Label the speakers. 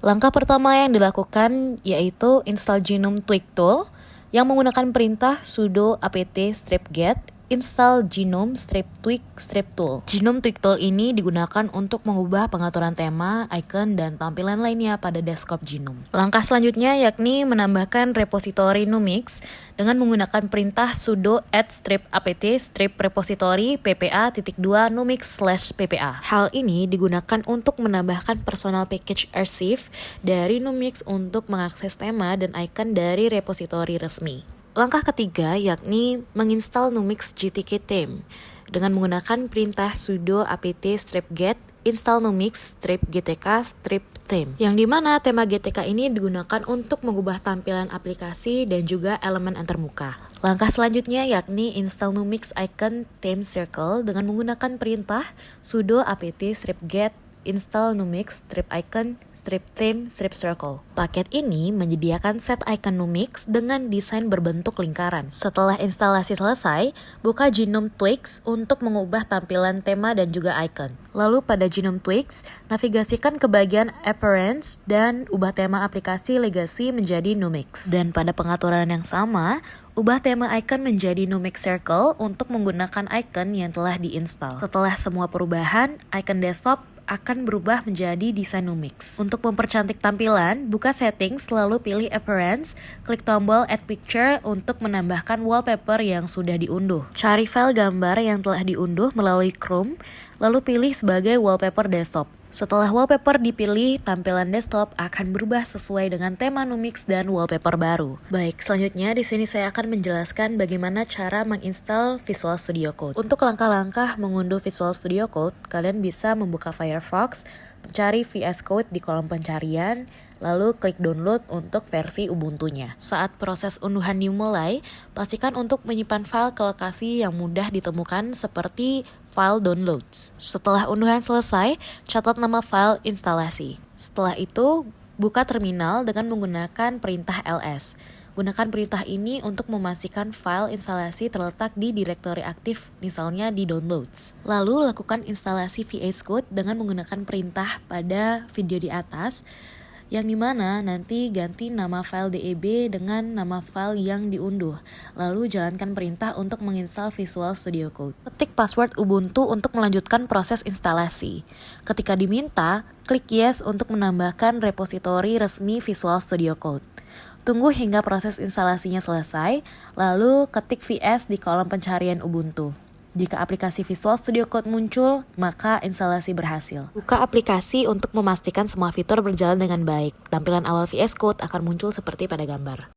Speaker 1: Langkah pertama yang dilakukan yaitu install Genome Tweak Tool yang menggunakan perintah sudo apt-get install Genome Tweak Tool. Genome Tweak Tool ini digunakan untuk mengubah pengaturan tema, icon, dan tampilan lainnya pada desktop Genome. Langkah selanjutnya yakni menambahkan repositori Numix dengan menggunakan perintah sudo apt-repository ppa.2 numix/ppa. Hal ini digunakan untuk menambahkan personal package archive dari Numix untuk mengakses tema dan icon dari repositori resmi. Langkah ketiga yakni menginstal Numix GTK theme dengan menggunakan perintah sudo apt-get install numix-gtk-theme, yang dimana tema GTK ini digunakan untuk mengubah tampilan aplikasi dan juga elemen antarmuka. Langkah selanjutnya yakni install Numix icon theme circle dengan menggunakan perintah sudo apt-get install Numix icon theme circle. Paket ini menyediakan set icon Numix dengan desain berbentuk lingkaran. Setelah instalasi selesai, buka Genome Tweaks untuk mengubah tampilan tema dan juga icon. Lalu pada Genome Tweaks, navigasikan ke bagian Appearance dan ubah tema aplikasi Legacy menjadi Numix. Dan pada pengaturan yang sama, ubah tema icon menjadi Numix Circle untuk menggunakan icon yang telah diinstal. Setelah semua perubahan, icon desktop akan berubah menjadi desain Numix. Untuk mempercantik tampilan, buka settings lalu pilih Appearance, klik tombol Add Picture untuk menambahkan wallpaper yang sudah diunduh. Cari file gambar yang telah diunduh melalui Chrome, lalu pilih sebagai wallpaper desktop. Setelah wallpaper dipilih, tampilan desktop akan berubah sesuai dengan tema Numix dan wallpaper baru. Baik, selanjutnya di sini saya akan menjelaskan bagaimana cara menginstal Visual Studio Code. Untuk langkah-langkah mengunduh Visual Studio Code, kalian bisa membuka Firefox, mencari VS Code di kolom pencarian, lalu klik download untuk versi Ubuntu-nya. Saat proses unduhan dimulai, pastikan untuk menyimpan file ke lokasi yang mudah ditemukan seperti file downloads. Setelah unduhan selesai, catat nama file instalasi. Setelah itu, buka terminal dengan menggunakan perintah ls. Gunakan perintah ini untuk memastikan file instalasi terletak di direktori aktif, misalnya di downloads. Lalu lakukan instalasi VS Code dengan menggunakan perintah pada video di atas, yang dimana nanti ganti nama file DEB dengan nama file yang diunduh. Lalu jalankan perintah untuk menginstal Visual Studio Code. Ketik password Ubuntu untuk melanjutkan proses instalasi. Ketika diminta, klik Yes untuk menambahkan repositori resmi Visual Studio Code. Tunggu hingga proses instalasinya selesai, lalu ketik VS di kolom pencarian Ubuntu. Jika aplikasi Visual Studio Code muncul, maka instalasi berhasil. Buka aplikasi untuk memastikan semua fitur berjalan dengan baik. Tampilan awal VS Code akan muncul seperti pada gambar.